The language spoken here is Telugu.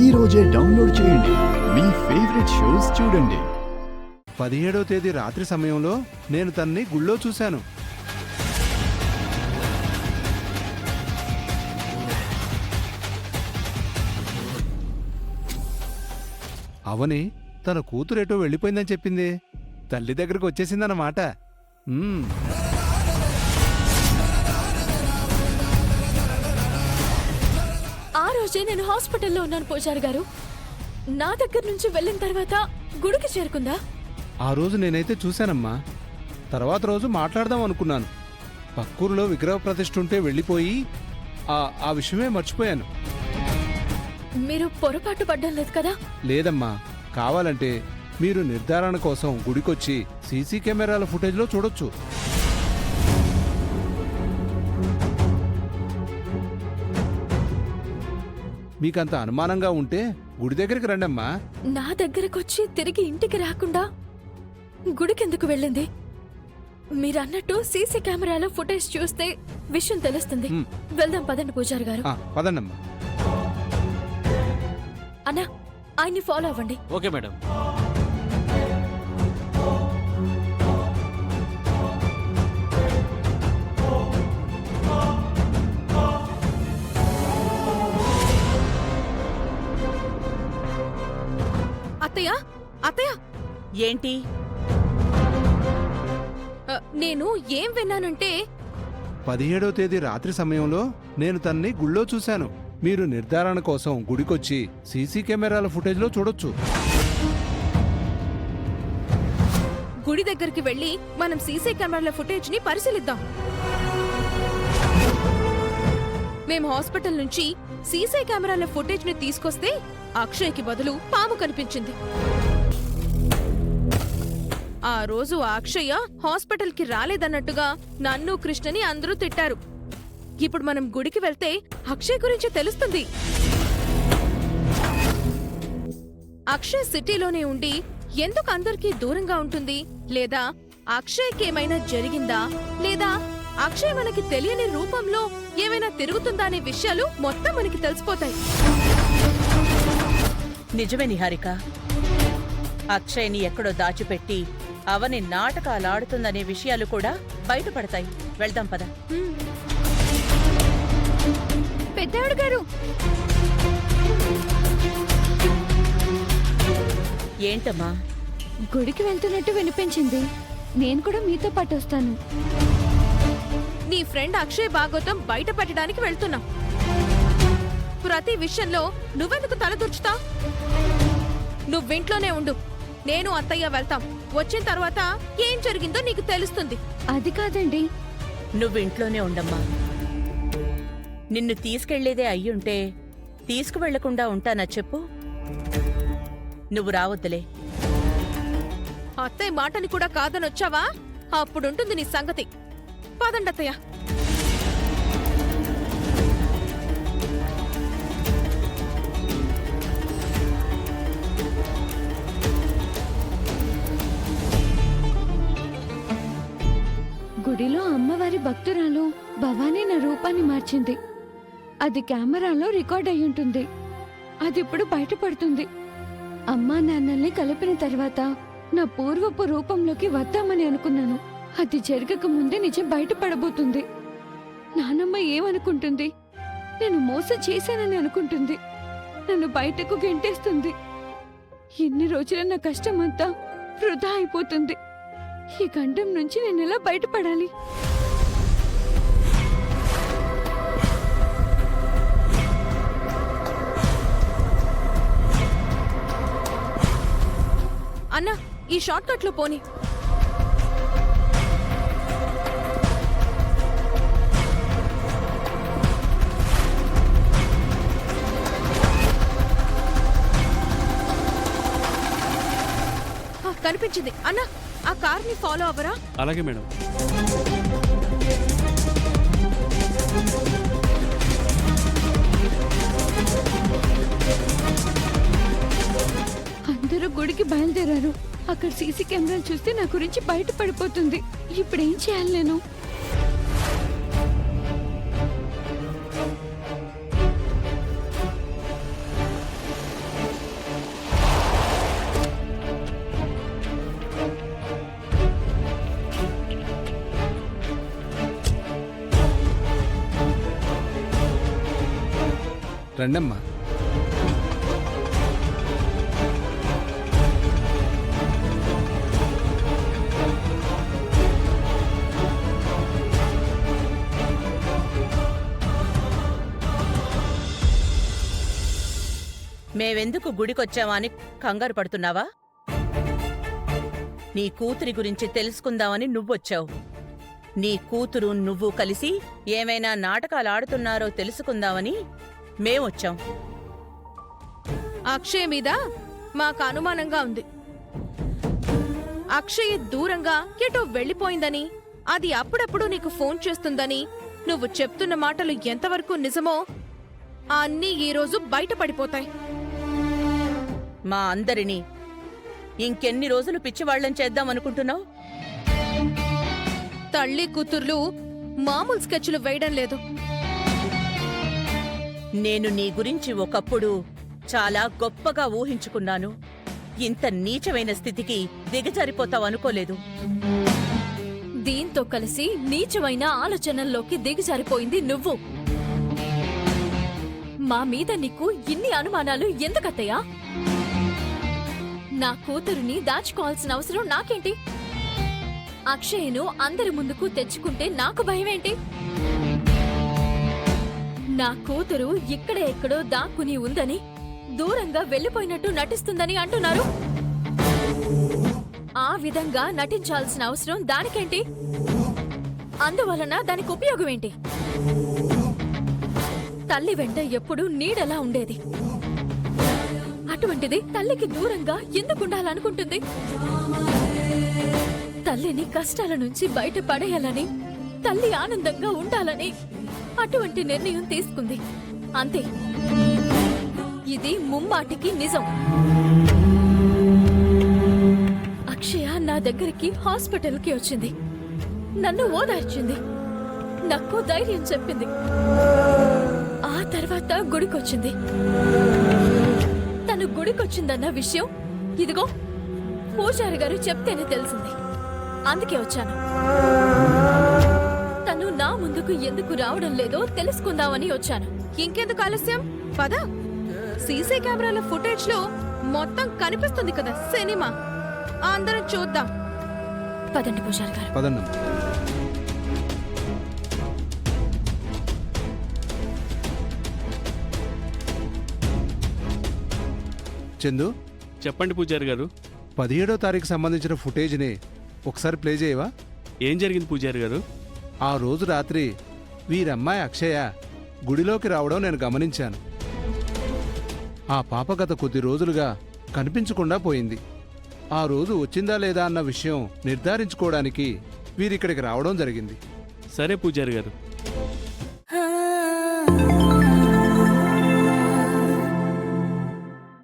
ఈ రోజే డౌన్లోడ్ చేయండి. మీ ఫేవరెట్ షోస్ చూడండి. 17వ తేదీ రాత్రి సమయంలో నేను తన్ని గుళ్ళో చూశాను. అవని తన కూతురేటో వెళ్ళిపోయిందని చెప్పింది. తల్లి దగ్గరకు వచ్చేసిందన్నమాట. ఆ రోజే నేను హాస్పిటల్లో ఉన్నాను పూజారి గారు. నా దగ్గర నుంచి వెళ్ళిన తర్వాత గుడికి చేరుకుందా? ఆ రోజు నేనైతే చూశానమ్మా. తర్వాత రోజు మాట్లాడదాం అనుకున్నాను. పక్కూరులో విగ్రహ ప్రతిష్ఠ ఉంటే వెళ్ళిపోయి ఆ విషయమే మర్చిపోయాను. మీరు పొరపాటు పడ్డం లేదు కదా? లేదమ్మా, కావాలంటే మీరు నిర్ధారణ కోసం గుడికొచ్చి సీసీ కెమెరాల ఫుటేజ్లో చూడొచ్చు. మీకంత అనుమానంగా ఉంటే గుడి దగ్గరికి రండమ్మా. నా దగ్గరకొచ్చి తిరిగి ఇంటికి రాకుండా గుడికెందుకు వెళ్ళింది? మీరన్నట్టు సీసీ కెమెరాలో ఫుటేజ్ చూస్తే విషయం తెలుస్తుంది. వెళ్దాం పదండి పూజారి గారు. పదండమ్మా. అన్నా, ఆయన్ని ఫాలో అవ్వండి. Okay madam. అత్తయ్య, అత్తయ్య, ఏంటి? నేను ఏం విన్నానంటే 17వ తేదీ రాత్రి సమయంలో నేను తన్ని గుళ్ళో చూశాను. మీరు నిర్ధారణ కోసం గుడికొచ్చి సీసీ కెమెరాల ఫుటేజ్లో చూడొచ్చు. గుడి దగ్గరికి వెళ్లి మనం సీసీ కెమెరాల ఫుటేజ్ ని పరిశీలిద్దాం. మేం హాస్పిటల్ నుంచి సీసీ కెమెరాల ఫుటేజ్ ని తీసుకొస్తే అక్షయ్కి బదులు పాము కనిపించింది. ఆ రోజు అక్షయ్య హాస్పిటల్ కి రాలేదన్నట్టుగా నన్ను కృష్ణని అందరూ తిట్టారు. ఇప్పుడు మనం గుడికి వెళ్తే అక్షయ్ గురించి తెలుస్తుంది. అక్షయ్ సిటీలోనే ఉండి ఎందుకు అందరికీ దూరంగా ఉంటుంది? లేదా అక్షయ్కి ఏమైనా జరిగిందా? లేదా అక్షయ్ మనకి తెలియని రూపంలో ఏమైనా తిరుగుతుందా అనే విషయాలు మొత్తం మనకి తెలిసిపోతాయి. నిజమే నిహారిక. అక్షయ్ని ఎక్కడో దాచిపెట్టి అవని నాటకాలాడుతుందనే విషయాలు కూడా బయటపడతాయి. వెళ్దాం పద. పెద్దావిడ గారు, ఏంటమ్మా? గుడికి వెళ్తున్నట్టు వినిపించింది. నేను కూడా మీతో పాటు వస్తాను. నీ ఫ్రెండ్ అక్షయ్ భాగవతం బయట పెట్టడానికి వెళ్తున్నాం. ప్రతి విషయంలో నువ్వెందుకు తలదూర్చుతావ్? నువ్వింట్లోనే ఉండు. నేను అత్తయ్య వెళ్తాం. వచ్చిన తర్వాత ఏం జరిగిందో నీకు తెలుస్తుంది. అది కాదండి. నువ్వింట్లోనే ఉండమ్మా. నిన్ను తీసుకెళ్లేదే అయ్యుంటే తీసుకువెళ్లకుండా ఉంటానా చెప్పు? నువ్వు రావద్దులే. అత్తయ్య మాటని కూడా కాదనొచ్చావా? అప్పుడుంటుంది నీ సంగతి. పదండత్తయ్య. గుడిలో అమ్మవారి భక్తురాలు భవానీ నా రూపాన్ని మార్చింది. అది కెమెరాలో రికార్డ్ అయ్యుంటుంది. అది ఇప్పుడు బయటపడుతుంది. అమ్మా నాన్నల్ని కలిపిన తర్వాత నా పూర్వపు రూపంలోకి వద్దామని అనుకున్నాను. అది జరగక ముందే నిజం బయటపడబోతుంది. నానమ్మ ఏమనుకుంటుంది? నేను మోసం చేశానని అనుకుంటుంది. నన్ను బయటకు గెంటేస్తుంది. ఎన్ని రోజుల నా కష్టమంతా వృధా అయిపోతుంది. ఈ గండం నుంచి నేను ఎలా బయటపడాలి? అన్నా, ఈ షార్ట్ కట్ లో పోని. కనిపించింది. అన్నా, ఆ కార్ ని ఫాలో అవ్వరా? అలాగే మేడం. అందరూ గుడికి బయలుదేరారు. అక్కడ సీసీ కెమెరాలు చూస్తే నా గురించి బయటపడిపోతుంది. ఇప్పుడేం చేయాలి నేను? రండమ్మా. మేవెందుకు గుడికొచ్చావా అని కంగారు పడుతున్నావా? నీ కూతురి గురించి తెలుసుకుందామని నువ్వొచ్చావు. నీ కూతురు నువ్వు కలిసి ఏమైనా నాటకాలు ఆడుతున్నారో తెలుసుకుందామని మేమొచ్చాం. అక్షయ్ మీద మాకు అనుమానంగా ఉంది. అక్షయ్ దూరంగా ఎటో వెళ్ళిపోయిందని, అది అప్పుడప్పుడు నీకు ఫోన్ చేస్తుందని నువ్వు చెప్తున్న మాటలు ఎంతవరకు నిజమో అన్నీ ఈరోజు బయటపడిపోతాయి. మా అందరినీ ఇంకెన్ని రోజులు పిచ్చివాళ్లం చేద్దామనుకుంటున్నావు? తల్లి కూతుర్లు మామూలు స్కెచ్లు వేయడం లేదు. నేను నీ గురించి ఒకప్పుడు చాలా గొప్పగా ఊహించుకున్నాను. ఇంత నీచమైన స్థితికి దిగజారిపోతావనుకోలేదు. దీంతో కలిసి నీచమైన ఆలోచనల్లోకి దిగజారిపోయింది నువ్వు. మా మీద నీకు ఇన్ని అనుమానాలు ఎందుకత్తయ్యా? నా కూతురుని దాచుకోవాల్సిన అవసరం నాకేంటి? అక్షయ్ను అందరి ముందుకు తెచ్చుకుంటే నాకు భయమేంటి? నా కూతురు ఇక్కడే ఎక్కడో దాక్కుని ఉందని, దూరంగా వెళ్లిపోయినట్టు నటిస్తుందని అంటున్నారు. ఆ విధంగా నటించాల్సిన అవసరం దానికేంటి? అందువలన దానికి ఉపయోగం ఏంటి? తల్లి వెంట ఎప్పుడూ నీడలా ఉండేది. అటువంటిది తల్లికి దూరంగా ఎందుకుండాలనుకుంటుంది? తల్లిని కష్టాల నుంచి బయట పడేయాలని, తల్లి ఆనందంగా ఉండాలని అటువంటి నిర్ణయం తీసుకుంది. అంతే. ఇది ముమ్మాటికి నిజం. అక్షయ నా దగ్గరికి హాస్పిటల్కి వచ్చింది. నన్ను ఓదార్చింది. నాకు ధైర్యం చెప్పింది. ఆ తర్వాత గుడికొచ్చింది. తను గుడికొచ్చిందన్న విషయం ఇదిగో పూజారి గారు చెప్తేనే తెలిసింది. అందుకే వచ్చాను. తను నా ముందుకు ఎందుకు రావడం లేదో తెలుసుకుందామని వచ్చాను. ఇంకెందుకు ఆలస్యం? పద. సీసీ కెమెరాల ఫుటేజ్ లో మొత్తం కనిపిస్తుంది కదా సినిమా. అందరం చూద్దాం. పదండి పూజారి గారు. పదన్నమ్మా. చందు, చెప్పండి పూజారి గారు. 17వ తారీఖు సంబంధించిన ఫుటేజ్ని ఒకసారి ప్లే చేయవా? ఏం జరిగింది పూజారి గారు? ఆ రోజు రాత్రి వీరమ్మాయి అక్షయ గుడిలోకి రావడం నేను గమనించాను. ఆ పాప గత కొద్ది రోజులుగా కనిపించకుండా పోయింది. ఆ రోజు వచ్చిందా లేదా అన్న విషయం నిర్ధారించుకోవడానికి వీరిక్కడికి రావడం జరిగింది. సరే పూజారి గారు,